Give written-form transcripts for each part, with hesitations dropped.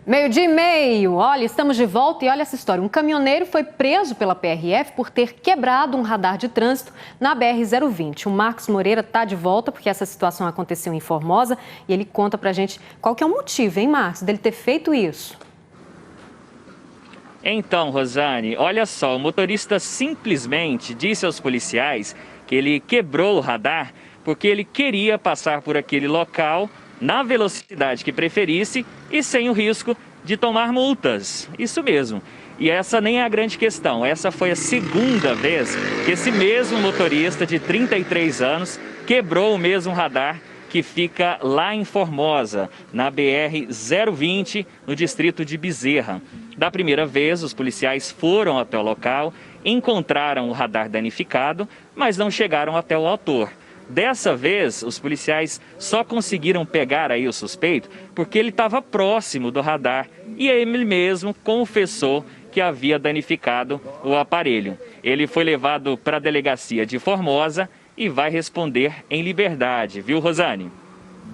Meio-dia e meio, olha, estamos de volta e olha essa história. Um caminhoneiro foi preso pela PRF por ter quebrado um radar de trânsito na BR-020. O Marcos Moreira está de volta porque essa situação aconteceu em Formosa e ele conta pra gente qual que é o motivo, hein, Marcos, dele ter feito isso. Então, Rosane, olha só, o motorista simplesmente disse aos policiais que ele quebrou o radar porque ele queria passar por aquele local na velocidade que preferisse e sem o risco de tomar multas. Isso mesmo. E essa nem é a grande questão. Essa foi a segunda vez que esse mesmo motorista de 33 anos quebrou o mesmo radar que fica lá em Formosa, na BR-020, no distrito de Bezerra. Da primeira vez, os policiais foram até o local, encontraram o radar danificado, mas não chegaram até o autor. Dessa vez, os policiais só conseguiram pegar aí o suspeito porque ele estava próximo do radar e ele mesmo confessou que havia danificado o aparelho. Ele foi levado para a delegacia de Formosa e vai responder em liberdade, viu, Rosane?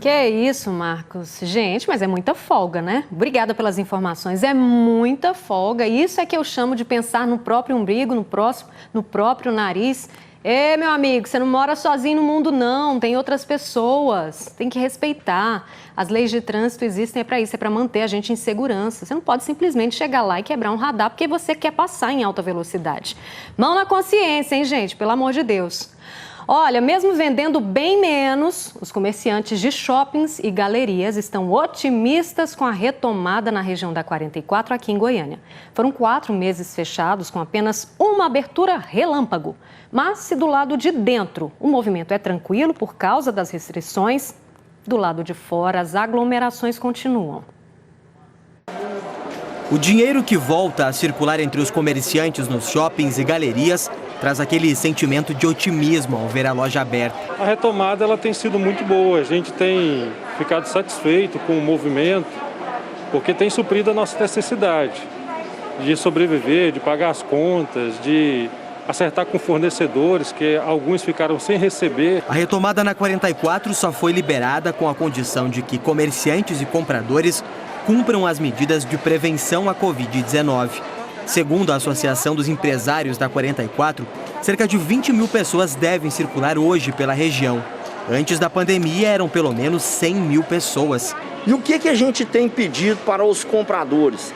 Que isso, Marcos. Gente, mas é muita folga, né? Obrigada pelas informações. É muita folga. Isso é que eu chamo de pensar no próprio umbigo, no próprio nariz. Meu amigo, você não mora sozinho no mundo, não. Tem outras pessoas. Tem que respeitar. As leis de trânsito existem para isso, é para manter a gente em segurança. Você não pode simplesmente chegar lá e quebrar um radar porque você quer passar em alta velocidade. Mão na consciência, hein, gente? Pelo amor de Deus. Olha, mesmo vendendo bem menos, os comerciantes de shoppings e galerias estão otimistas com a retomada na região da 44 aqui em Goiânia. Foram 4 meses fechados com apenas uma abertura relâmpago. Mas se do lado de dentro o movimento é tranquilo por causa das restrições, do lado de fora as aglomerações continuam. O dinheiro que volta a circular entre os comerciantes nos shoppings e galerias traz aquele sentimento de otimismo ao ver a loja aberta. A retomada ela tem sido muito boa, a gente tem ficado satisfeito com o movimento, porque tem suprido a nossa necessidade de sobreviver, de pagar as contas, de acertar com fornecedores, que alguns ficaram sem receber. A retomada na 44 só foi liberada com a condição de que comerciantes e compradores cumpram as medidas de prevenção à Covid-19. Segundo a Associação dos Empresários da 44, cerca de 20 mil pessoas devem circular hoje pela região. Antes da pandemia, eram pelo menos 100 mil pessoas. E o que a gente tem pedido para os compradores?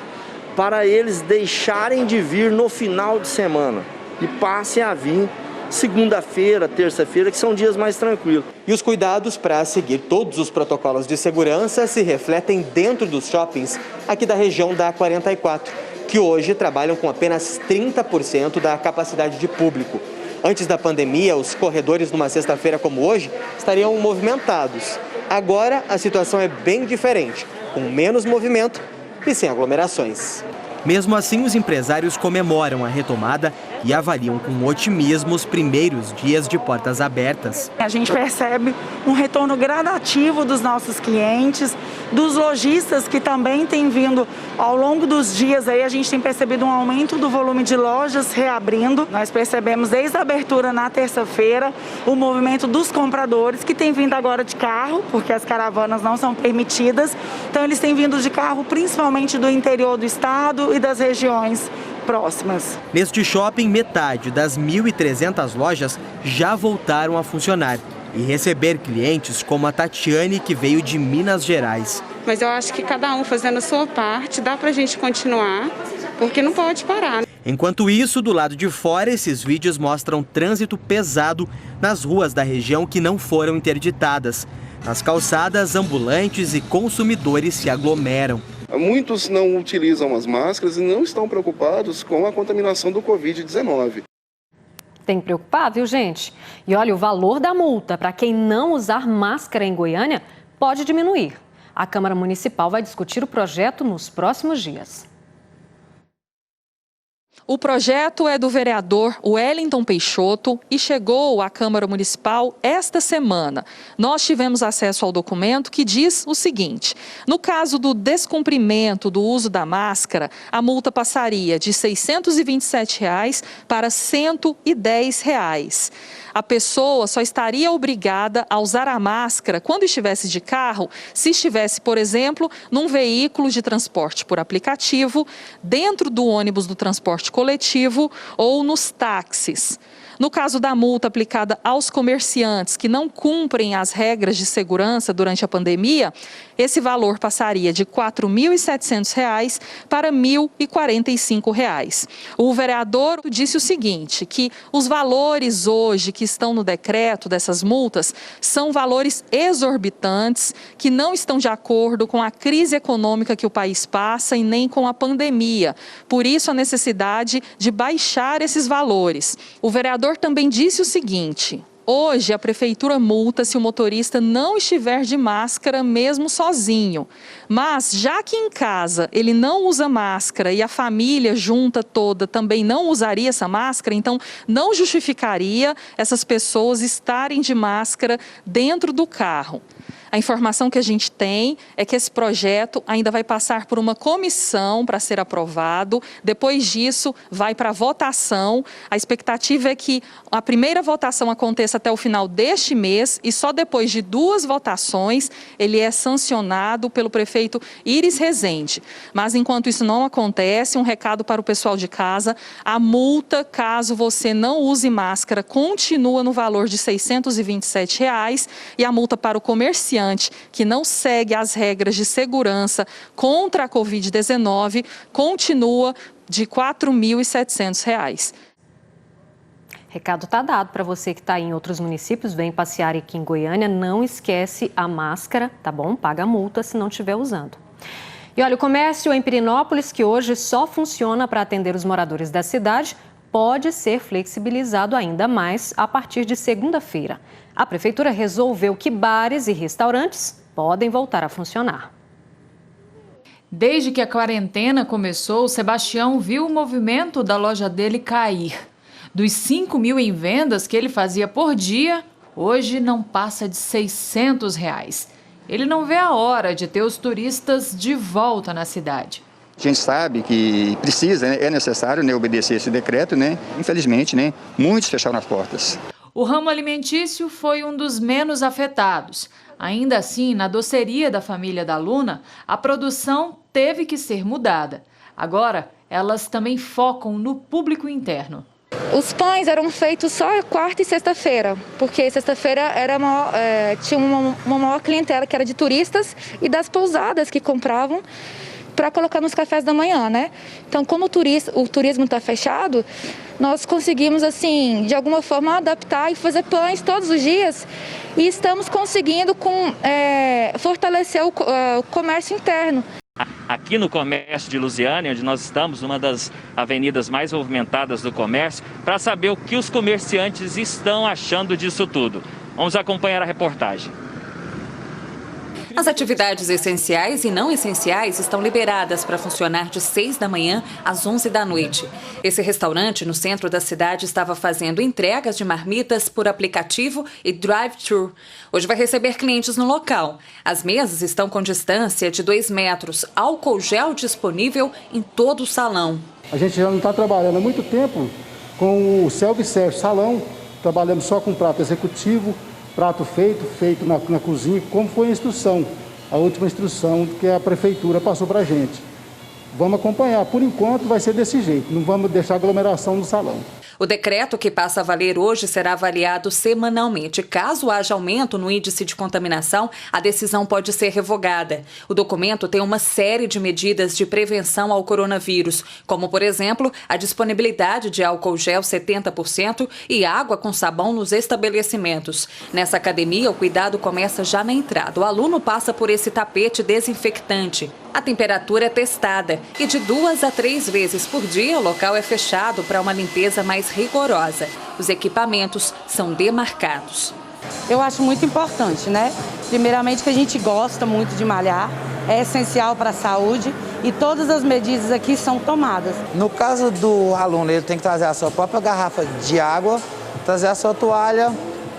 Para eles deixarem de vir no final de semana e passem a vir segunda-feira, terça-feira, que são dias mais tranquilos. E os cuidados para seguir todos os protocolos de segurança se refletem dentro dos shoppings aqui da região da 44, que hoje trabalham com apenas 30% da capacidade de público. Antes da pandemia, os corredores numa sexta-feira como hoje estariam movimentados. Agora a situação é bem diferente, com menos movimento e sem aglomerações. Mesmo assim, os empresários comemoram a retomada e avaliam com otimismo os primeiros dias de portas abertas. A gente percebe um retorno gradativo dos nossos clientes, dos lojistas que também têm vindo ao longo dos dias. Aí a gente tem percebido um aumento do volume de lojas reabrindo. Nós percebemos desde a abertura na terça-feira o movimento dos compradores que têm vindo agora de carro, porque as caravanas não são permitidas. Então eles têm vindo de carro principalmente do interior do estado e das regiões próximas. Neste shopping, metade das 1.300 lojas já voltaram a funcionar e receber clientes como a Tatiane, que veio de Minas Gerais. Mas eu acho que cada um fazendo a sua parte, dá pra gente continuar, porque não pode parar. Enquanto isso, do lado de fora, esses vídeos mostram trânsito pesado nas ruas da região que não foram interditadas. Nas calçadas, ambulantes e consumidores se aglomeram. Muitos não utilizam as máscaras e não estão preocupados com a contaminação do Covid-19. Tem que preocupar, viu, gente? E olha, o valor da multa para quem não usar máscara em Goiânia pode diminuir. A Câmara Municipal vai discutir o projeto nos próximos dias. O projeto é do vereador Wellington Peixoto e chegou à Câmara Municipal esta semana. Nós tivemos acesso ao documento que diz o seguinte: no caso do descumprimento do uso da máscara, a multa passaria de R$ 627 para R$ 110. A pessoa só estaria obrigada a usar a máscara quando estivesse de carro, se estivesse, por exemplo, num veículo de transporte por aplicativo, dentro do ônibus do transporte coletivo ou nos táxis. No caso da multa aplicada aos comerciantes que não cumprem as regras de segurança durante a pandemia, esse valor passaria de R$ 4.700 para R$ 1.045. O vereador disse o seguinte, que os valores hoje que estão no decreto dessas multas são valores exorbitantes, que não estão de acordo com a crise econômica que o país passa e nem com a pandemia. Por isso, a necessidade de baixar esses valores. O vereador também disse o seguinte: hoje a prefeitura multa se o motorista não estiver de máscara mesmo sozinho. Mas já que em casa ele não usa máscara e a família junta toda também não usaria essa máscara, então não justificaria essas pessoas estarem de máscara dentro do carro. A informação que a gente tem é que esse projeto ainda vai passar por uma comissão para ser aprovado. Depois disso, vai para a votação. A expectativa é que a primeira votação aconteça até o final deste mês e só depois de 2 votações ele é sancionado pelo prefeito Iris Rezende. Mas enquanto isso não acontece, um recado para o pessoal de casa: a multa, caso você não use máscara, continua no valor de R$ 627 e a multa para o comerciante que não segue as regras de segurança contra a Covid-19 continua de R$ 4.700. Recado está dado para você que está em outros municípios, vem passear aqui em Goiânia, não esquece a máscara, tá bom? Paga a multa se não estiver usando. E olha, o comércio em Pirenópolis, que hoje só funciona para atender os moradores da cidade, pode ser flexibilizado ainda mais a partir de segunda-feira. A prefeitura resolveu que bares e restaurantes podem voltar a funcionar. Desde que a quarentena começou, o Sebastião viu o movimento da loja dele cair. Dos 5.000 em vendas que ele fazia por dia, hoje não passa de R$ 600. Ele não vê a hora de ter os turistas de volta na cidade. A gente sabe que precisa, é necessário, obedecer esse decreto, Infelizmente, muitos fecharam as portas. O ramo alimentício foi um dos menos afetados. Ainda assim, na doceria da família da Luna, a produção teve que ser mudada. Agora, elas também focam no público interno. Os pães eram feitos só quarta e sexta-feira, porque sexta-feira tinha uma maior clientela que era de turistas e das pousadas que compravam para colocar nos cafés da manhã, Então, como o turismo está fechado, nós conseguimos, assim, de alguma forma adaptar e fazer pães todos os dias e estamos conseguindo fortalecer o comércio interno. Aqui no comércio de Lusiânia, onde nós estamos, uma das avenidas mais movimentadas do comércio, para saber o que os comerciantes estão achando disso tudo. Vamos acompanhar a reportagem. As atividades essenciais e não essenciais estão liberadas para funcionar de 6 da manhã às 11 da noite. Esse restaurante no centro da cidade estava fazendo entregas de marmitas por aplicativo e drive-thru. Hoje vai receber clientes no local. As mesas estão com distância de 2 metros, álcool gel disponível em todo o salão. A gente já não está trabalhando há muito tempo com o self-service salão, trabalhamos só com prato executivo, prato feito na cozinha, como foi a última instrução que a prefeitura passou para a gente. Vamos acompanhar. Por enquanto vai ser desse jeito, não vamos deixar aglomeração no salão. O decreto que passa a valer hoje será avaliado semanalmente. Caso haja aumento no índice de contaminação, a decisão pode ser revogada. O documento tem uma série de medidas de prevenção ao coronavírus, como, por exemplo, a disponibilidade de álcool gel 70% e água com sabão nos estabelecimentos. Nessa academia, o cuidado começa já na entrada. O aluno passa por esse tapete desinfectante. A temperatura é testada e de 2 a 3 vezes por dia o local é fechado para uma limpeza mais rigorosa. Os equipamentos são demarcados. Eu acho muito importante, Primeiramente que a gente gosta muito de malhar é essencial para a saúde e todas as medidas aqui são tomadas. No caso do aluno, ele tem que trazer a sua própria garrafa de água, trazer a sua toalha,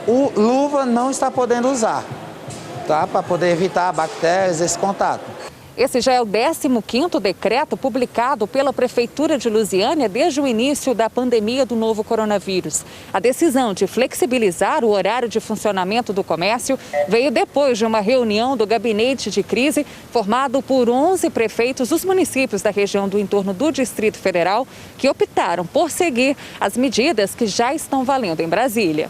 luva não está podendo usar, tá? Para poder evitar bactérias, esse contato. Esse já é o 15º decreto publicado pela Prefeitura de Lusiânia desde o início da pandemia do novo coronavírus. A decisão de flexibilizar o horário de funcionamento do comércio veio depois de uma reunião do gabinete de crise formado por 11 prefeitos dos municípios da região do entorno do Distrito Federal que optaram por seguir as medidas que já estão valendo em Brasília.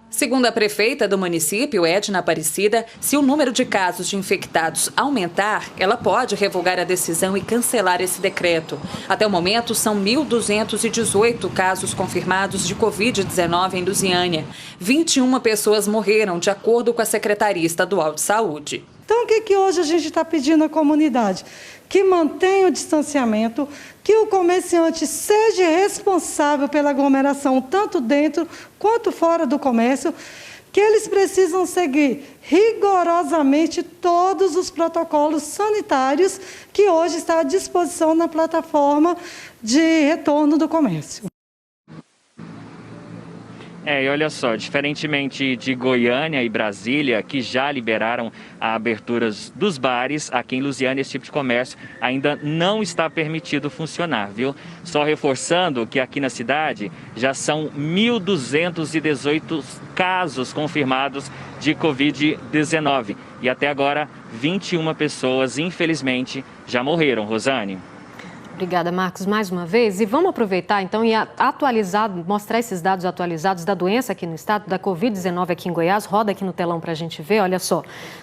Segundo a prefeita do município, Edna Aparecida, se o número de casos de infectados aumentar, ela pode revogar a decisão e cancelar esse decreto. Até o momento, são 1.218 casos confirmados de Covid-19 em Lusiânia. 21 pessoas morreram, de acordo com a Secretaria Estadual de Saúde. Então, o que hoje a gente está pedindo à comunidade? Que mantenha o distanciamento, que o comerciante seja responsável pela aglomeração, tanto dentro quanto fora do comércio, que eles precisam seguir rigorosamente todos os protocolos sanitários que hoje está à disposição na plataforma de retorno do comércio. E olha só, diferentemente de Goiânia e Brasília, que já liberaram a abertura dos bares, aqui em Lusiânia esse tipo de comércio ainda não está permitido funcionar, viu? Só reforçando que aqui na cidade já são 1.218 casos confirmados de Covid-19 e até agora 21 pessoas, infelizmente, já morreram, Rosane. Obrigada, Marcos, mais uma vez. E vamos aproveitar, então, e mostrar esses dados atualizados da doença aqui no estado, da Covid-19 aqui em Goiás. Roda aqui no telão para a gente ver, olha só.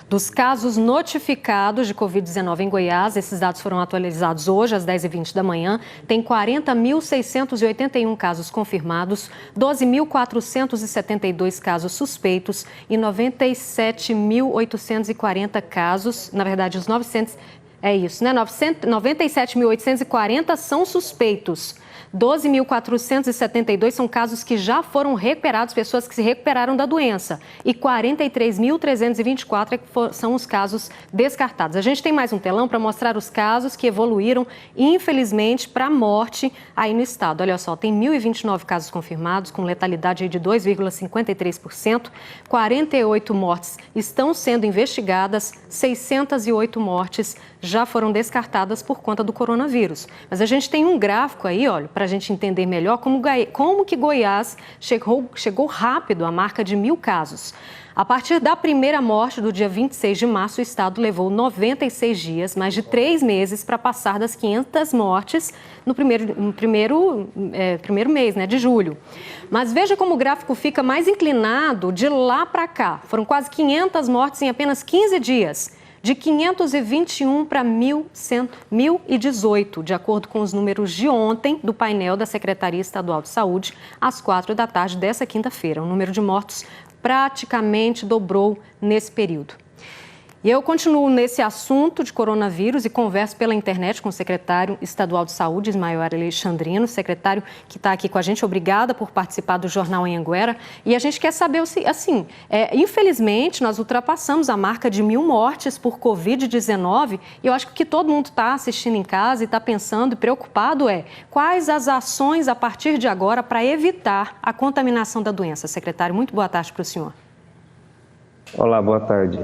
Dos casos notificados de Covid-19 em Goiás, esses dados foram atualizados hoje, às 10h20 da manhã. Tem 40.681 casos confirmados, 12.472 casos suspeitos e 97.840 casos, na verdade, os 900... É isso, né? 97.840 são suspeitos. 12.472 são casos que já foram recuperados, pessoas que se recuperaram da doença. E 43.324 são os casos descartados. A gente tem mais um telão para mostrar os casos que evoluíram, infelizmente, para a morte aí no estado. Olha só, tem 1.029 casos confirmados, com letalidade de 2,53%. 48 mortes estão sendo investigadas, 608 mortes já foram descartadas por conta do coronavírus. Mas a gente tem um gráfico aí, olha, para a gente entender melhor como que Goiás chegou rápido à marca de 1.000 casos. A partir da primeira morte, do dia 26 de março, o estado levou 96 dias, mais de 3 meses, para passar das 500 mortes no primeiro mês, né, de julho. Mas veja como o gráfico fica mais inclinado de lá para cá. Foram quase 500 mortes em apenas 15 dias. De 521 para 1.118, de acordo com os números de ontem do painel da Secretaria Estadual de Saúde, às 4 da tarde dessa quinta-feira. O número de mortos praticamente dobrou nesse período. E eu continuo nesse assunto de coronavírus e converso pela internet com o secretário estadual de Saúde, Ismael Alexandrino, secretário que está aqui com a gente. Obrigada por participar do Jornal Anhanguera. E a gente quer saber, assim, infelizmente, nós ultrapassamos a marca de 1.000 mortes por Covid-19 e eu acho que o que todo mundo está assistindo em casa e está pensando e preocupado é quais as ações a partir de agora para evitar a contaminação da doença. Secretário, muito boa tarde para o senhor. Olá, boa tarde.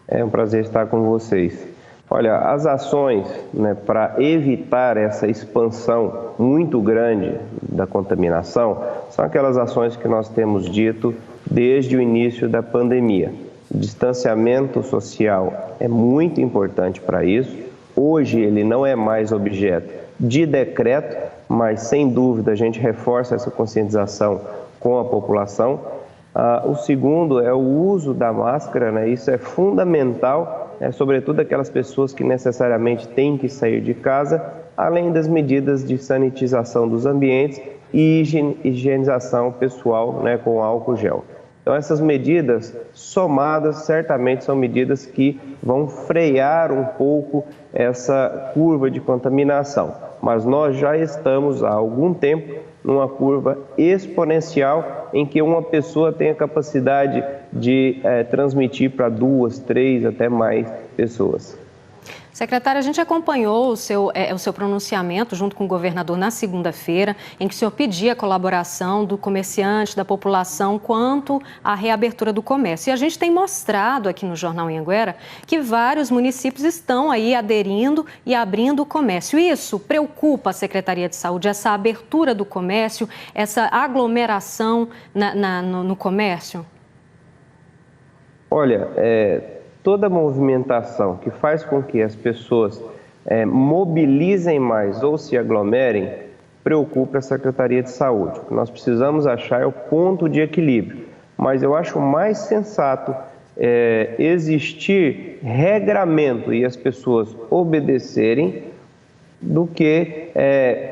É um prazer estar com vocês. Olha, as ações, né, para evitar essa expansão muito grande da contaminação são aquelas ações que nós temos dito desde o início da pandemia. O distanciamento social é muito importante para isso. Hoje ele não é mais objeto de decreto, mas sem dúvida a gente reforça essa conscientização com a população. O segundo é o uso da máscara, né? Isso é fundamental, sobretudo aquelas pessoas que necessariamente têm que sair de casa, além das medidas de sanitização dos ambientes e higienização pessoal, né, com álcool gel. Então essas medidas somadas certamente são medidas que vão frear um pouco essa curva de contaminação, mas nós já estamos há algum tempo numa curva exponencial em que uma pessoa tem a capacidade de transmitir para 2, 3, até mais pessoas. Secretário, a gente acompanhou o seu pronunciamento junto com o governador na segunda-feira, em que o senhor pedia a colaboração do comerciante, da população, quanto à reabertura do comércio. E a gente tem mostrado aqui no Jornal Anhanguera que vários municípios estão aí aderindo e abrindo o comércio. Isso preocupa a Secretaria de Saúde, essa abertura do comércio, essa aglomeração no comércio? Olha, toda movimentação que faz com que as pessoas mobilizem mais ou se aglomerem, preocupa a Secretaria de Saúde. O que nós precisamos achar é o ponto de equilíbrio. Mas eu acho mais sensato existir regramento e as pessoas obedecerem do que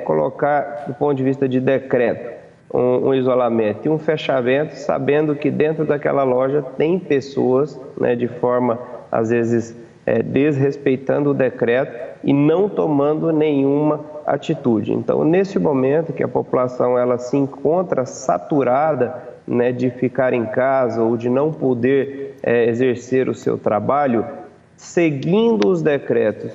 colocar, do ponto de vista de decreto, um isolamento e um fechamento, sabendo que dentro daquela loja tem pessoas, de forma, às vezes, desrespeitando o decreto e não tomando nenhuma atitude. Então, nesse momento que a população ela se encontra saturada, de ficar em casa ou de não poder exercer o seu trabalho, seguindo os decretos,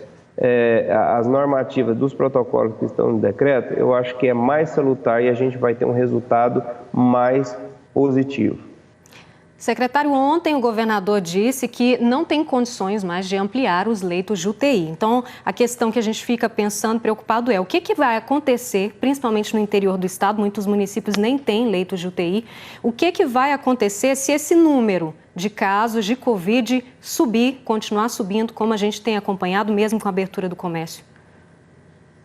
as normativas dos protocolos que estão no decreto, eu acho que é mais salutar e a gente vai ter um resultado mais positivo. Secretário, ontem o governador disse que não tem condições mais de ampliar os leitos de UTI. Então, a questão que a gente fica pensando, preocupado é o que vai acontecer, principalmente no interior do estado, muitos municípios nem têm leitos de UTI. O que vai acontecer se esse número de casos de Covid continuar subindo, como a gente tem acompanhado, mesmo com a abertura do comércio?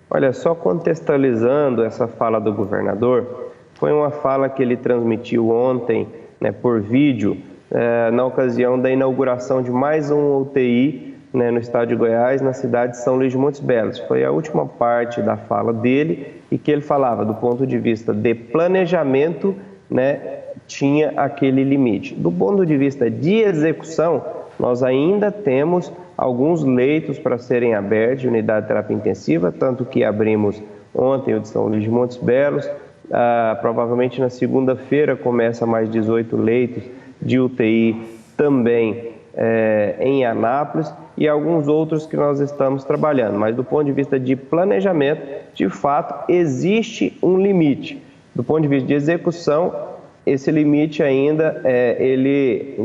Olha, só contextualizando essa fala do governador, foi uma fala que ele transmitiu ontem, por vídeo, na ocasião da inauguração de mais um UTI no estado de Goiás, na cidade de São Luís de Montes Belos. Foi a última parte da fala dele e que ele falava do ponto de vista de planejamento, tinha aquele limite. Do ponto de vista de execução, nós ainda temos alguns leitos para serem abertos de unidade de terapia intensiva, tanto que abrimos ontem o de São Luís de Montes Belos. Provavelmente na segunda-feira começa mais 18 leitos de UTI também em Anápolis e alguns outros que nós estamos trabalhando. Mas do ponto de vista de planejamento, de fato, existe um limite. Do ponto de vista de execução, esse limite ainda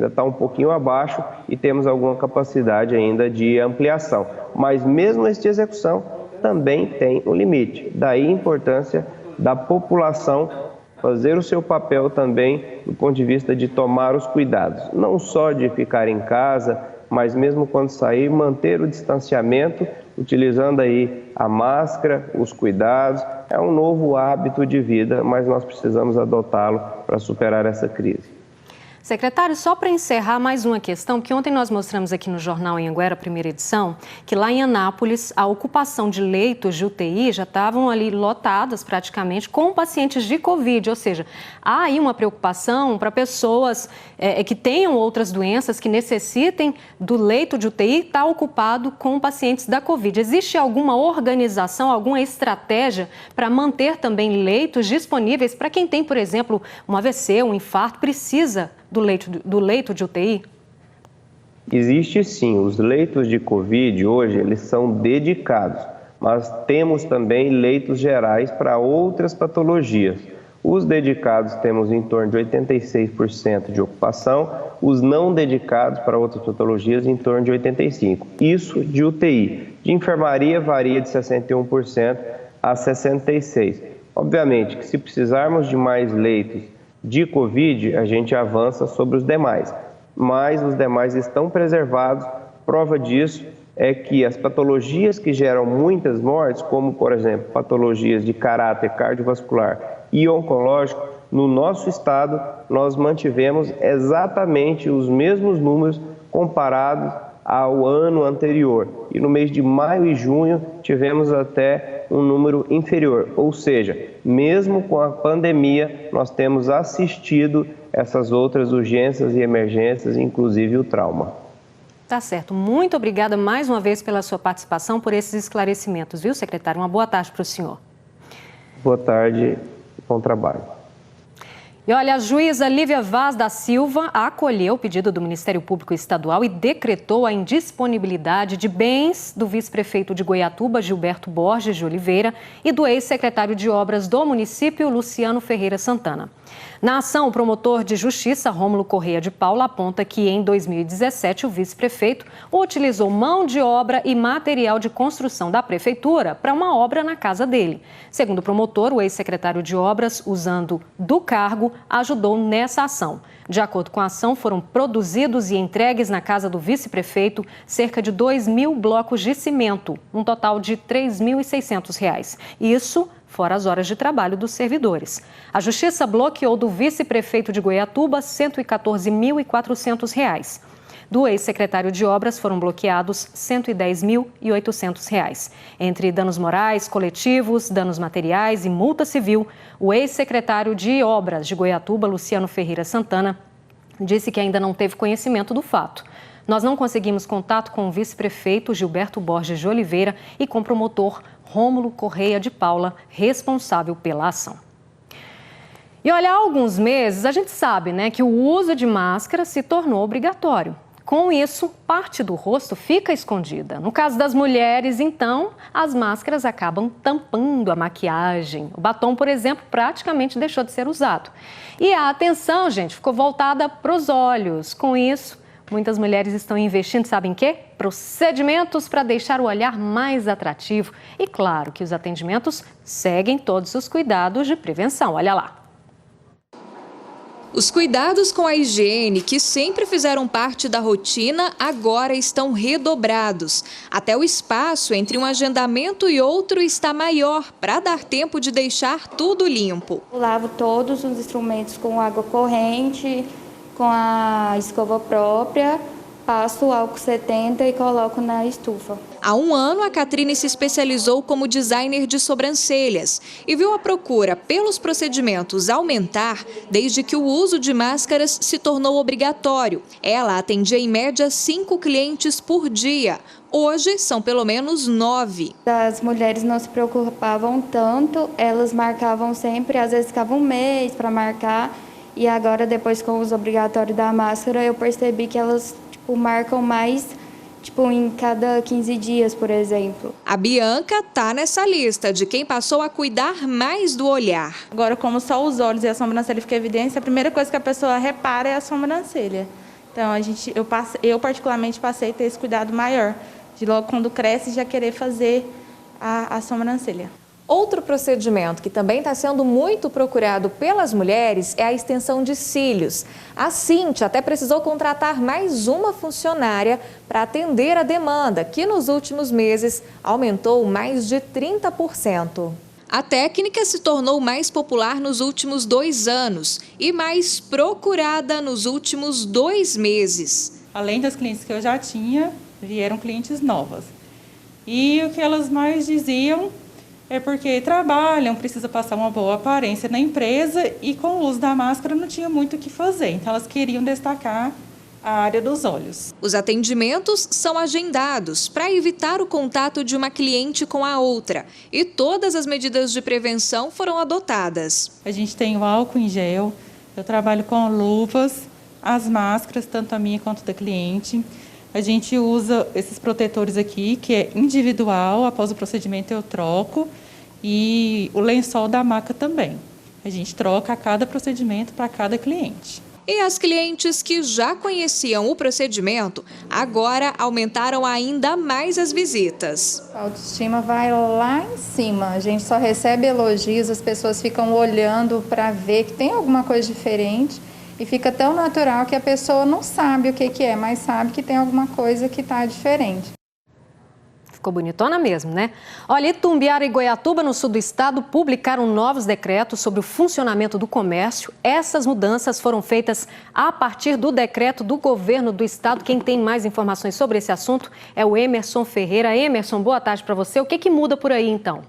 está um pouquinho abaixo e temos alguma capacidade ainda de ampliação. Mas mesmo esse de execução também tem um limite. Daí a importância da população fazer o seu papel também do ponto de vista de tomar os cuidados, não só de ficar em casa, mas mesmo quando sair, manter o distanciamento, utilizando aí a máscara, os cuidados. É um novo hábito de vida, mas nós precisamos adotá-lo para superar essa crise. Secretário, só para encerrar mais uma questão, que ontem nós mostramos aqui no Jornal Anhanguera, primeira edição, que lá em Anápolis a ocupação de leitos de UTI já estavam ali lotadas praticamente com pacientes de Covid, ou seja, há aí uma preocupação para pessoas que tenham outras doenças, que necessitem do leito de UTI, estar ocupado com pacientes da Covid. Existe alguma organização, alguma estratégia para manter também leitos disponíveis para quem tem, por exemplo, um AVC, um infarto, precisa do leito de UTI? Existe sim, os leitos de Covid hoje eles são dedicados, mas temos também leitos gerais para outras patologias. Os dedicados temos em torno de 86% de ocupação, os não dedicados para outras patologias em torno de 85%. Isso de UTI. De enfermaria varia de 61% a 66%. Obviamente que se precisarmos de mais leitos de Covid, a gente avança sobre os demais, mas os demais estão preservados. Prova disso é que as patologias que geram muitas mortes, como, por exemplo, patologias de caráter cardiovascular e oncológico, no nosso estado nós mantivemos exatamente os mesmos números comparados ao ano anterior. E no mês de maio e junho tivemos até um número inferior, ou seja, mesmo com a pandemia, nós temos assistido essas outras urgências e emergências, inclusive o trauma. Tá certo. Muito obrigada mais uma vez pela sua participação, por esses esclarecimentos, viu, secretário? Uma boa tarde para o senhor. Boa tarde, bom trabalho. E olha, a juíza Lívia Vaz da Silva acolheu o pedido do Ministério Público Estadual e decretou a indisponibilidade de bens do vice-prefeito de Goiatuba, Gilberto Borges de Oliveira, e do ex-secretário de Obras do município, Luciano Ferreira Santana. Na ação, o promotor de justiça, Rômulo Correia de Paula, aponta que em 2017 o vice-prefeito utilizou mão de obra e material de construção da prefeitura para uma obra na casa dele. Segundo o promotor, o ex-secretário de Obras, usando do cargo, ajudou nessa ação. De acordo com a ação, foram produzidos e entregues na casa do vice-prefeito cerca de 2.000 blocos de cimento, um total de R$ 3.600. Isso fora as horas de trabalho dos servidores. A Justiça bloqueou do vice-prefeito de Goiatuba R$ 114.400. Do ex-secretário de Obras foram bloqueados R$ 110.800. Entre danos morais, coletivos, danos materiais e multa civil, o ex-secretário de Obras de Goiatuba, Luciano Ferreira Santana, disse que ainda não teve conhecimento do fato. Nós não conseguimos contato com o vice-prefeito Gilberto Borges de Oliveira e com o promotor Rômulo Correia de Paula, responsável pela ação. E olha, há alguns meses a gente sabe, né, que o uso de máscara se tornou obrigatório. Com isso, parte do rosto fica escondida. No caso das mulheres, então, as máscaras acabam tampando a maquiagem. O batom, por exemplo, praticamente deixou de ser usado. E a atenção, gente, ficou voltada para os olhos. Com isso, muitas mulheres estão investindo, sabem em quê? Procedimentos para deixar o olhar mais atrativo. E claro que os atendimentos seguem todos os cuidados de prevenção. Olha lá. Os cuidados com a higiene, que sempre fizeram parte da rotina, agora estão redobrados. Até o espaço entre um agendamento e outro está maior, para dar tempo de deixar tudo limpo. Eu lavo todos os instrumentos com água corrente, com a escova própria, passo o álcool 70 e coloco na estufa. Há um ano, a Catrine se especializou como designer de sobrancelhas e viu a procura pelos procedimentos aumentar desde que o uso de máscaras se tornou obrigatório. Ela atendia em média 5 clientes por dia. Hoje, são pelo menos 9. As mulheres não se preocupavam tanto, elas marcavam sempre, às vezes ficava um mês para marcar. E agora, depois com o uso obrigatório da máscara, eu percebi que elas marcam mais, em cada 15 dias, por exemplo. A Bianca tá nessa lista de quem passou a cuidar mais do olhar. Agora, como só os olhos e a sobrancelha ficam em evidência, a primeira coisa que a pessoa repara é a sobrancelha. Então, eu particularmente passei a ter esse cuidado maior, de logo quando cresce já querer fazer a sobrancelha. Outro procedimento que também está sendo muito procurado pelas mulheres é a extensão de cílios. A Cíntia até precisou contratar mais uma funcionária para atender a demanda, que nos últimos meses aumentou mais de 30%. A técnica se tornou mais popular nos últimos 2 anos e mais procurada nos últimos 2 meses. Além das clientes que eu já tinha, vieram clientes novas. E o que elas mais diziam é porque trabalham, precisa passar uma boa aparência na empresa e com o uso da máscara não tinha muito o que fazer. Então elas queriam destacar a área dos olhos. Os atendimentos são agendados para evitar o contato de uma cliente com a outra e todas as medidas de prevenção foram adotadas. A gente tem o álcool em gel, eu trabalho com luvas, as máscaras, tanto a minha quanto da cliente. A gente usa esses protetores aqui, que é individual, após o procedimento eu troco, e o lençol da maca também. A gente troca a cada procedimento para cada cliente. E as clientes que já conheciam o procedimento, agora aumentaram ainda mais as visitas. A autoestima vai lá em cima, a gente só recebe elogios, as pessoas ficam olhando para ver que tem alguma coisa diferente. E fica tão natural que a pessoa não sabe o que é, mas sabe que tem alguma coisa que está diferente. Ficou bonitona mesmo, né? Olha, Itumbiara e Goiatuba, no sul do estado, publicaram novos decretos sobre o funcionamento do comércio. Essas mudanças foram feitas a partir do decreto do governo do estado. Quem tem mais informações sobre esse assunto é o Emerson Ferreira. Emerson, boa tarde para você. O que muda por aí, então?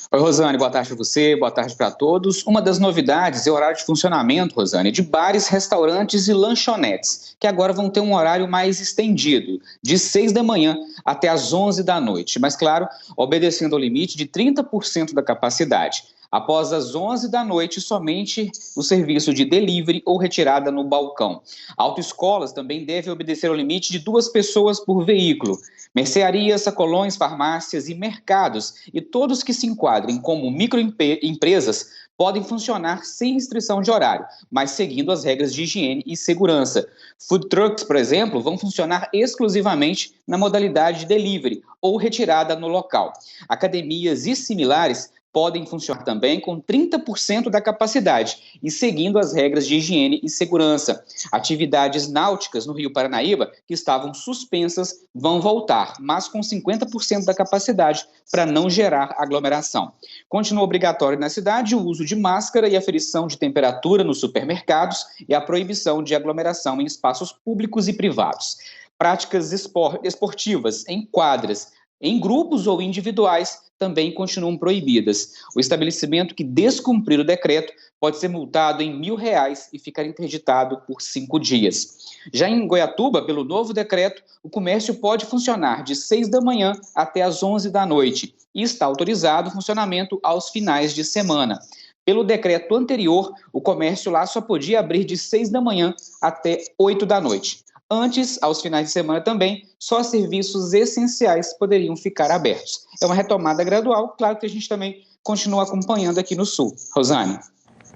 Oi, Rosane, boa tarde para você, boa tarde para todos. Uma das novidades é o horário de funcionamento, Rosane, de bares, restaurantes e lanchonetes, que agora vão ter um horário mais estendido, de 6 da manhã até as 11 da noite. Mas, claro, obedecendo ao limite de 30% da capacidade. Após as 11 da noite, somente o serviço de delivery ou retirada no balcão. Autoescolas também devem obedecer ao limite de 2 pessoas por veículo. Mercearias, sacolões, farmácias e mercados e todos que se enquadrem como microempresas podem funcionar sem restrição de horário, mas seguindo as regras de higiene e segurança. Food trucks, por exemplo, vão funcionar exclusivamente na modalidade de delivery ou retirada no local. Academias e similares podem funcionar também com 30% da capacidade e seguindo as regras de higiene e segurança. Atividades náuticas no Rio Paranaíba, que estavam suspensas, vão voltar, mas com 50% da capacidade para não gerar aglomeração. Continua obrigatório na cidade o uso de máscara e aferição de temperatura nos supermercados e a proibição de aglomeração em espaços públicos e privados. Práticas esportivas em quadras, em grupos ou individuais, também continuam proibidas. O estabelecimento que descumprir o decreto pode ser multado em R$1.000 e ficar interditado por 5 dias. Já em Goiatuba, pelo novo decreto, o comércio pode funcionar de 6 da manhã até as 11 da noite e está autorizado o funcionamento aos finais de semana. Pelo decreto anterior, o comércio lá só podia abrir de 6 da manhã até 8 da noite. Antes, aos finais de semana também, só serviços essenciais poderiam ficar abertos. É uma retomada gradual, claro que a gente também continua acompanhando aqui no Sul. Rosane.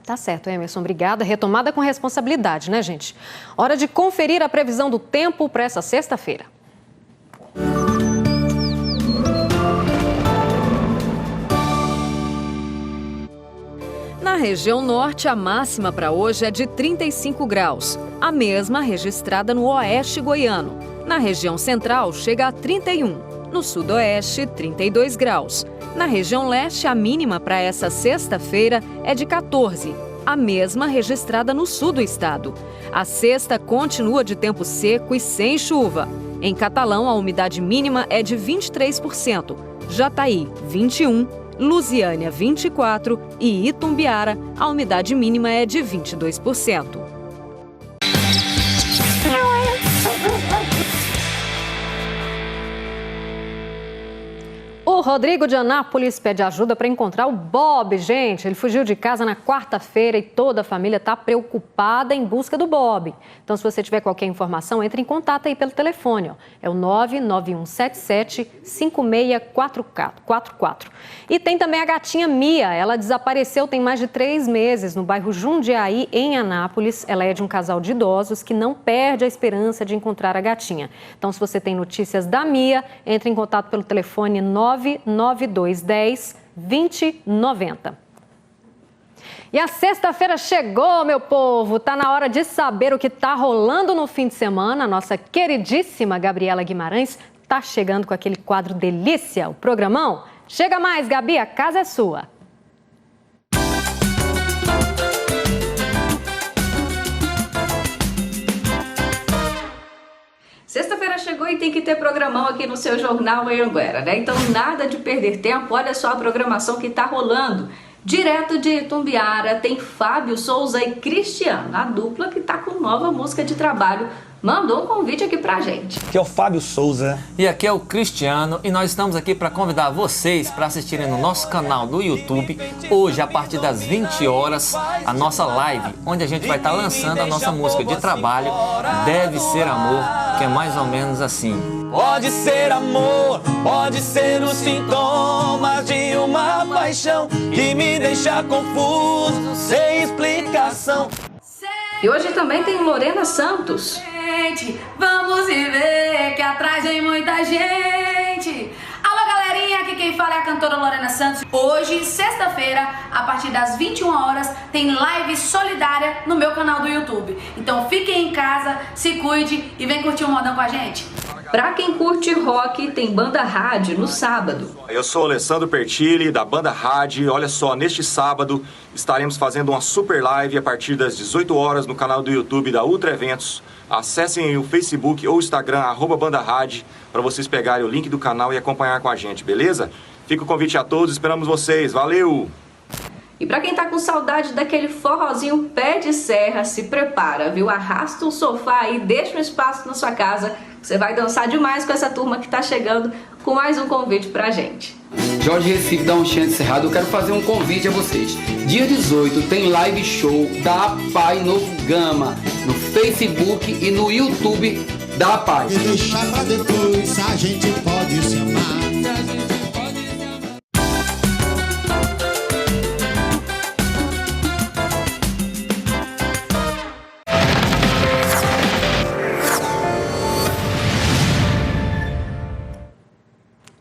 Tá certo, Emerson, obrigada. Retomada com responsabilidade, né, gente? Hora de conferir a previsão do tempo para essa sexta-feira. Na região norte, a máxima para hoje é de 35 graus, a mesma registrada no oeste goiano. Na região central, chega a 31, no sudoeste, 32 graus. Na região leste, a mínima para essa sexta-feira é de 14, a mesma registrada no sul do estado. A sexta continua de tempo seco e sem chuva. Em Catalão, a umidade mínima é de 23%, Jataí, 21%, Lusiânia, 24% e Itumbiara, a umidade mínima é de 22%. O Rodrigo de Anápolis pede ajuda para encontrar o Bob, gente. Ele fugiu de casa na quarta-feira e toda a família está preocupada em busca do Bob. Então, se você tiver qualquer informação, entre em contato aí pelo telefone. Ó. É o 99177-5644. E tem também a gatinha Mia. Ela desapareceu tem mais de 3 meses no bairro Jundiaí, em Anápolis. Ela é de um casal de idosos que não perde a esperança de encontrar a gatinha. Então, se você tem notícias da Mia, entre em contato pelo telefone 99210-2090. E a sexta-feira chegou, meu povo! Tá na hora de saber o que tá rolando no fim de semana. A nossa queridíssima Gabriela Guimarães tá chegando com aquele quadro delícia, o programão. Chega mais, Gabi, a casa é sua. Sexta-feira chegou e tem que ter programão aqui no seu Jornal Anhanguera, né? Então nada de perder tempo, olha só a programação que tá rolando. Direto de Itumbiara tem Fábio Souza e Cristiano, a dupla que tá com nova música de trabalho. Mandou um convite aqui pra gente. Aqui é o Fábio Souza. E aqui é o Cristiano. E nós estamos aqui para convidar vocês para assistirem no nosso canal do YouTube, hoje a partir das 20 horas, a nossa live, onde a gente vai estar lançando a nossa música de trabalho, Deve Ser Amor, que é mais ou menos assim. Pode ser amor, pode ser os sintomas de uma paixão que me deixa confuso, sem explicação. E hoje também tem Lorena Santos. Gente, vamos viver que atrás vem muita gente. Alô, galerinha, aqui quem fala é a cantora Lorena Santos. Hoje, sexta-feira, a partir das 21 horas, tem live solidária no meu canal do YouTube. Então fiquem em casa, se cuide e vem curtir um modão com a gente. Pra quem curte rock, tem Banda Rádio no sábado. Eu sou o Alessandro Pertilli, da Banda Rádio. Olha só, neste sábado estaremos fazendo uma super live a partir das 18 horas no canal do YouTube da Ultra Eventos. Acessem o Facebook ou Instagram, @BandaRádio, para vocês pegarem o link do canal e acompanhar com a gente, beleza? Fica o convite a todos, esperamos vocês. Valeu! E pra quem tá com saudade daquele forrozinho pé de serra, se prepara, viu? Arrasta um sofá aí, deixa um espaço na sua casa. Você vai dançar demais com essa turma que tá chegando com mais um convite pra gente. Jorge Recife da Enchente Cerrado, eu quero fazer um convite a vocês. Dia 18 tem live show da APAI Novo Gama, no Facebook e no YouTube da APAI. Deixa pra depois, a gente pode se amar.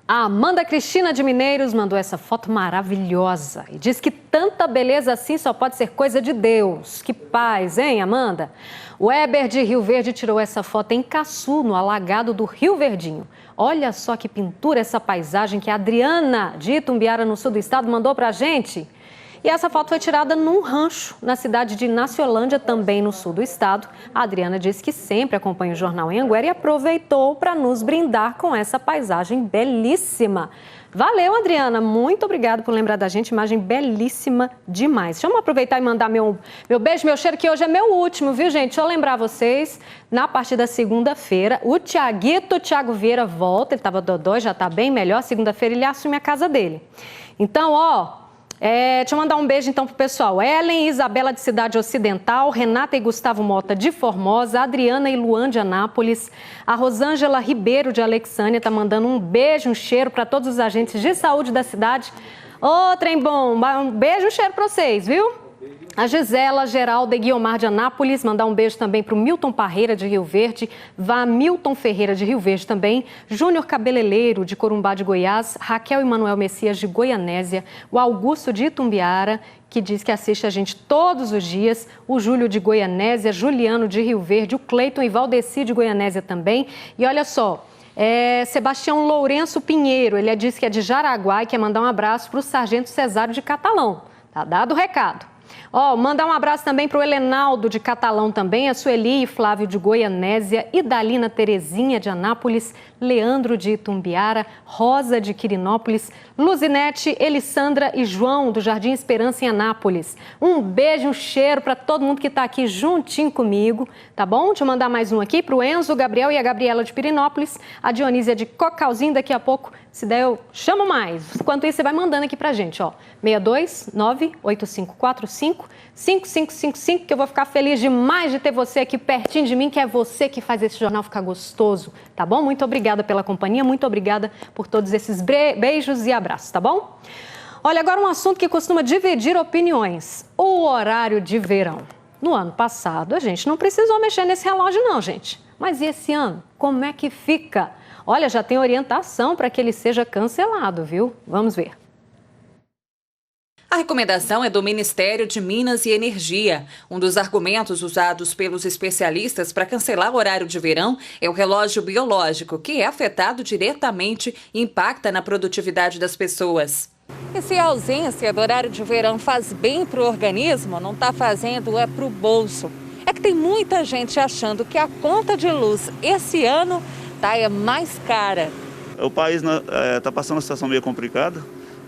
A Amanda Cristina de Mineiros mandou essa foto maravilhosa e diz que tanta beleza assim só pode ser coisa de Deus. Que paz, hein, Amanda? O Weber de Rio Verde tirou essa foto em Caçu, no alagado do Rio Verdinho. Olha só que pintura essa paisagem que a Adriana de Itumbiara, no sul do estado, mandou pra gente. E essa foto foi tirada num rancho, na cidade de Inaciolândia, também no sul do estado. A Adriana disse que sempre acompanha o Jornal em Anguera e aproveitou para nos brindar com essa paisagem belíssima. Valeu, Adriana. Muito obrigada por lembrar da gente. Imagem belíssima demais. Deixa eu aproveitar e mandar meu beijo, meu cheiro, que hoje é meu último, viu, gente? Deixa eu lembrar vocês, na partir da segunda-feira, o Thiago Vieira volta. Ele estava dodói, já está bem melhor. Segunda-feira ele assume a casa dele. Então, deixa eu mandar um beijo então pro pessoal. Ellen e Isabela de Cidade Ocidental, Renata e Gustavo Mota de Formosa, Adriana e Luan de Anápolis, a Rosângela Ribeiro de Alexânia tá mandando um beijo, um cheiro para todos os agentes de saúde da cidade. Ô, trem bom, um beijo, um cheiro para vocês, viu? A Gisela, Geralda e Guiomar de Anápolis, mandar um beijo também para o Milton Parreira de Rio Verde, Milton Ferreira de Rio Verde também, Júnior Cabeleleiro de Corumbá de Goiás, Raquel e Manuel Messias de Goianésia, o Augusto de Itumbiara, que diz que assiste a gente todos os dias, o Júlio de Goianésia, Juliano de Rio Verde, o Cleiton e Valdeci de Goianésia também. E olha só, Sebastião Lourenço Pinheiro, ele disse que é de Jaraguá e quer mandar um abraço para o Sargento Cesário de Catalão. Tá dado o recado. Mandar um abraço também para o Helenaldo de Catalão também, a Sueli e Flávio de Goianésia, Idalina Terezinha de Anápolis, Leandro de Itumbiara, Rosa de Quirinópolis, Luzinete, Elissandra e João do Jardim Esperança em Anápolis. Um beijo, um cheiro para todo mundo que está aqui juntinho comigo, tá bom? Deixa eu mandar mais um aqui para o Enzo, o Gabriel e a Gabriela de Pirinópolis, a Dionísia de Cocalzinho, daqui a pouco, se der eu chamo mais. Enquanto isso, você vai mandando aqui pra gente, 629-8545-5555, que eu vou ficar feliz demais de ter você aqui pertinho de mim, que é você que faz esse jornal ficar gostoso, tá bom? Muito obrigada pela companhia, muito obrigada por todos esses beijos e abraços, tá bom? Olha, agora um assunto que costuma dividir opiniões, o horário de verão. No ano passado, a gente não precisou mexer nesse relógio não, gente. Mas e esse ano? Como é que fica? Olha, já tem orientação para que ele seja cancelado, viu? Vamos ver. A recomendação é do Ministério de Minas e Energia. Um dos argumentos usados pelos especialistas para cancelar o horário de verão é o relógio biológico, que é afetado diretamente e impacta na produtividade das pessoas. E se a ausência do horário de verão faz bem para o organismo, não está fazendo é para o bolso. É que tem muita gente achando que a conta de luz esse ano é mais cara. O país está passando uma situação meio complicada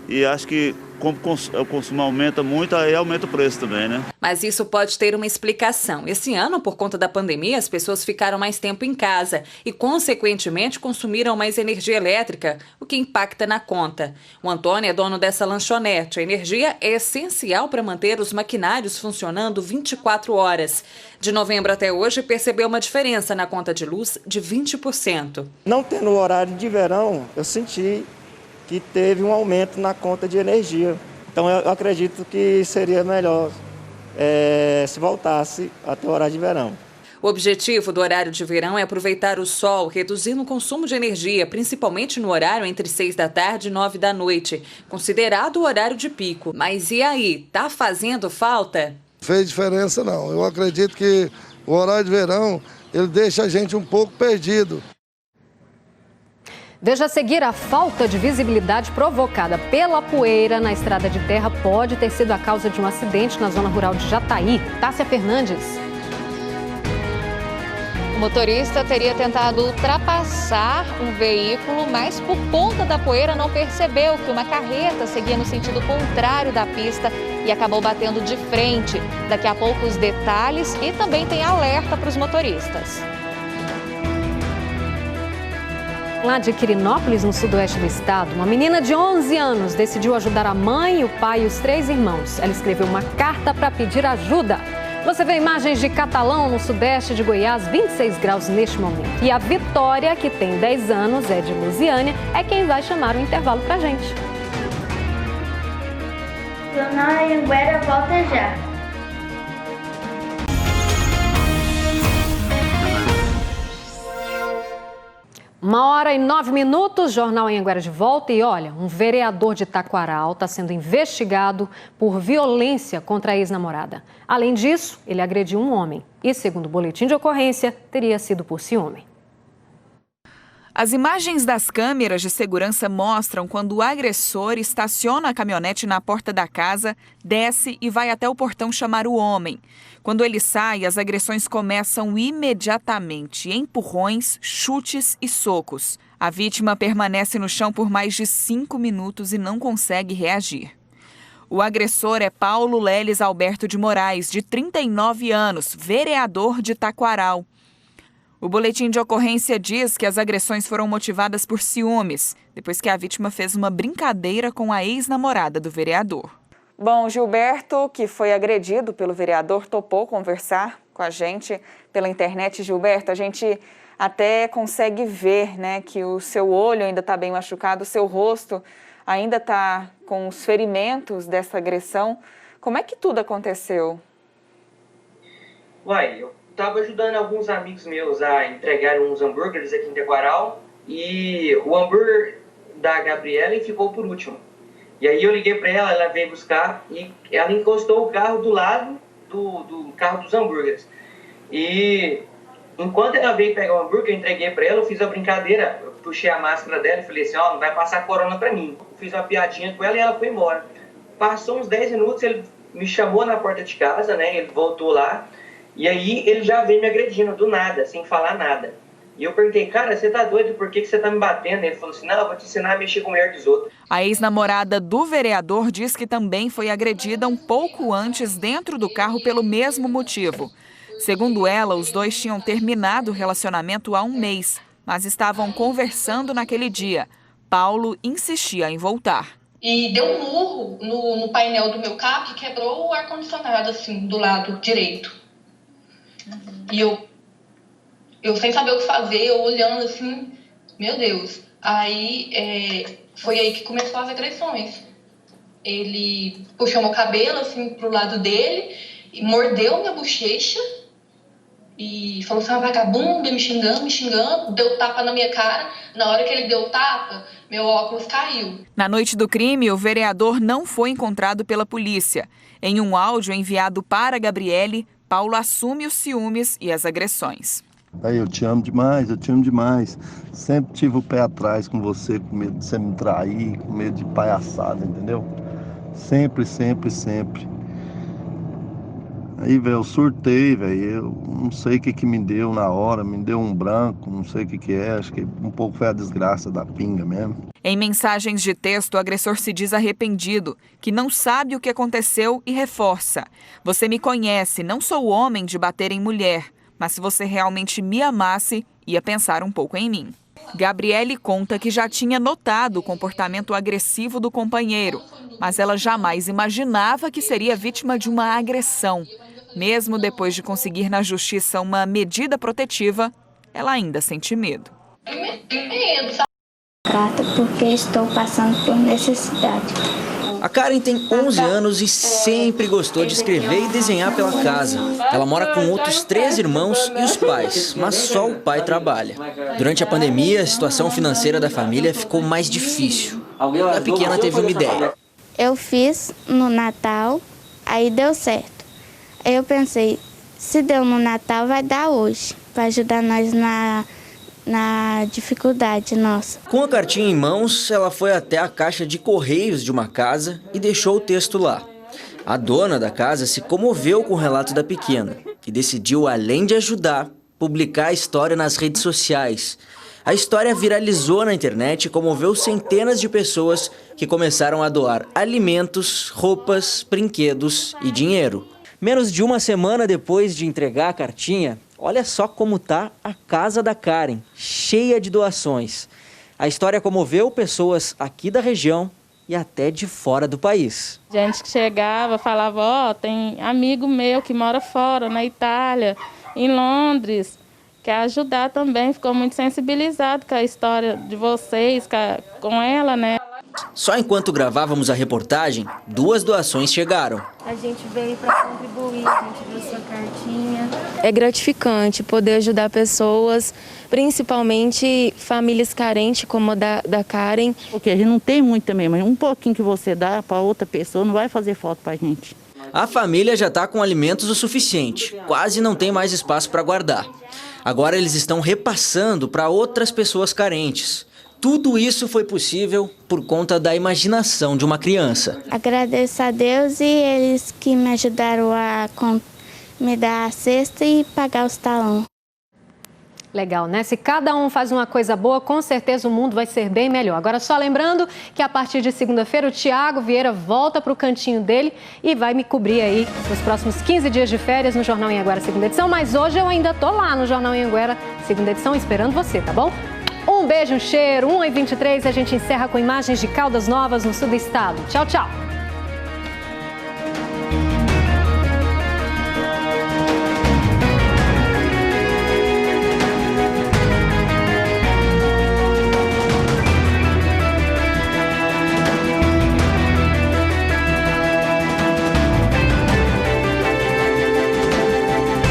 e acho que como o consumo aumenta muito, aí aumenta o preço também, né? Mas isso pode ter uma explicação. Esse ano, por conta da pandemia, as pessoas ficaram mais tempo em casa e, consequentemente, consumiram mais energia elétrica, o que impacta na conta. O Antônio é dono dessa lanchonete. A energia é essencial para manter os maquinários funcionando 24 horas. De novembro até hoje, percebeu uma diferença na conta de luz de 20%. Não tendo horário de verão, eu senti que teve um aumento na conta de energia. Então eu acredito que seria melhor se voltasse até o horário de verão. O objetivo do horário de verão é aproveitar o sol, reduzindo o consumo de energia, principalmente no horário entre 6 da tarde e 9 da noite, considerado o horário de pico. Mas e aí, tá fazendo falta? Fez diferença não. Eu acredito que o horário de verão, ele deixa a gente um pouco perdido. Veja a seguir, a falta de visibilidade provocada pela poeira na estrada de terra pode ter sido a causa de um acidente na zona rural de Jataí. Tássia Fernandes. O motorista teria tentado ultrapassar um veículo, mas por conta da poeira não percebeu que uma carreta seguia no sentido contrário da pista e acabou batendo de frente. Daqui a pouco os detalhes e também tem alerta para os motoristas. Lá de Quirinópolis, no sudoeste do estado, uma menina de 11 anos decidiu ajudar a mãe, o pai e os 3 irmãos. Ela escreveu uma carta para pedir ajuda. Você vê imagens de Catalão, no sudeste de Goiás, 26 graus neste momento. E a Vitória, que tem 10 anos, é de Lusiânia, é quem vai chamar o intervalo pra gente. Jornal Anhanguera volta já. Uma hora e 9 minutos, Jornal Anhanguera de volta. E olha, um vereador de Taquaral está sendo investigado por violência contra a ex-namorada. Além disso, ele agrediu um homem e, segundo o boletim de ocorrência, teria sido por ciúme. As imagens das câmeras de segurança mostram quando o agressor estaciona a caminhonete na porta da casa, desce e vai até o portão chamar o homem. Quando ele sai, as agressões começam imediatamente, empurrões, chutes e socos. A vítima permanece no chão por mais de 5 minutos e não consegue reagir. O agressor é Paulo Leles Alberto de Moraes, de 39 anos, vereador de Taquaral. O boletim de ocorrência diz que as agressões foram motivadas por ciúmes, depois que a vítima fez uma brincadeira com a ex-namorada do vereador. Bom, Gilberto, que foi agredido pelo vereador, topou conversar com a gente pela internet. Gilberto, a gente até consegue ver, né, que o seu olho ainda está bem machucado, o seu rosto ainda está com os ferimentos dessa agressão. Como é que tudo aconteceu? Eu estava ajudando alguns amigos meus a entregar uns hambúrgueres aqui em Taquaral e o hambúrguer da Gabriela ficou por último. E aí eu liguei para ela veio buscar e ela encostou o carro do lado do carro dos hambúrgueres. E enquanto ela veio pegar o hambúrguer, eu entreguei para ela, eu fiz a brincadeira, eu puxei a máscara dela e falei assim, não vai passar corona para mim. Eu fiz uma piadinha com ela e ela foi embora. Passou uns 10 minutos, ele me chamou na porta de casa, né? Ele voltou lá. E aí ele já veio me agredindo do nada, sem falar nada. E eu perguntei, cara, você tá doido? Por que você tá me batendo? Ele falou assim, não, eu vou te ensinar a mexer com a mulher dos outros. A ex-namorada do vereador diz que também foi agredida um pouco antes dentro do carro pelo mesmo motivo. Segundo ela, os dois tinham terminado o relacionamento há um mês, mas estavam conversando naquele dia. Paulo insistia em voltar. E deu um murro no painel do meu carro que quebrou o ar-condicionado, assim, do lado direito. E eu sem saber o que fazer, eu olhando assim, meu Deus. Aí foi aí que começou as agressões. Ele puxou meu cabelo assim pro lado dele, e mordeu minha bochecha e falou assim, vagabunda, me xingando, deu tapa na minha cara. Na hora que ele deu tapa, meu óculos caiu. Na noite do crime, o vereador não foi encontrado pela polícia. Em um áudio enviado para Gabriele, Paulo assume os ciúmes e as agressões. Eu te amo demais. Sempre tive o pé atrás com você, com medo de você me trair, com medo de palhaçada, entendeu? Sempre. Aí, velho, eu surtei, velho. Eu não sei o que me deu na hora, me deu um branco, não sei o que é. Acho que um pouco foi a desgraça da pinga mesmo. Em mensagens de texto, o agressor se diz arrependido, que não sabe o que aconteceu e reforça. Você me conhece, não sou homem de bater em mulher, mas se você realmente me amasse, ia pensar um pouco em mim. Gabriele conta que já tinha notado o comportamento agressivo do companheiro, mas ela jamais imaginava que seria vítima de uma agressão. Mesmo depois de conseguir na justiça uma medida protetiva, ela ainda sente medo. Grata porque estou passando por necessidade. A Karen tem 11 anos e sempre gostou de escrever e desenhar pela casa. Ela mora com outros 3 irmãos e os pais, mas só o pai trabalha. Durante a pandemia, a situação financeira da família ficou mais difícil. A pequena teve uma ideia. Eu fiz no Natal, aí deu certo. Aí eu pensei, se deu no Natal, vai dar hoje, para ajudar nós na dificuldade nossa. Com a cartinha em mãos, ela foi até a caixa de correios de uma casa e deixou o texto lá. A dona da casa se comoveu com o relato da pequena e decidiu, além de ajudar, publicar a história nas redes sociais. A história viralizou na internet e comoveu centenas de pessoas que começaram a doar alimentos, roupas, brinquedos e dinheiro. Menos de uma semana depois de entregar a cartinha, olha só como tá a casa da Karen, cheia de doações. A história comoveu pessoas aqui da região e até de fora do país. Gente que chegava, falava, ó, tem amigo meu que mora fora, na Itália, em Londres, quer ajudar também, ficou muito sensibilizado com a história de vocês, com ela, né? Só enquanto gravávamos a reportagem, 2 doações chegaram. A gente veio para contribuir, a gente viu sua cartinha. É gratificante poder ajudar pessoas, principalmente famílias carentes como a da Karen. Porque a gente não tem muito também, mas um pouquinho que você dá para outra pessoa não vai fazer falta para a gente. A família já está com alimentos o suficiente, quase não tem mais espaço para guardar. Agora eles estão repassando para outras pessoas carentes. Tudo isso foi possível por conta da imaginação de uma criança. Agradeço a Deus e eles que me ajudaram a me dar a cesta e pagar os talões. Legal, né? Se cada um faz uma coisa boa, com certeza o mundo vai ser bem melhor. Agora, só lembrando que a partir de segunda-feira o Tiago Vieira volta para o cantinho dele e vai me cobrir aí nos próximos 15 dias de férias no Jornal Anhanguera, segunda edição. Mas hoje eu ainda tô lá no Jornal Anhanguera, segunda edição, esperando você, tá bom? Um beijo, um cheiro, 1h23, a gente encerra com imagens de Caldas Novas no sul do estado. Tchau, tchau!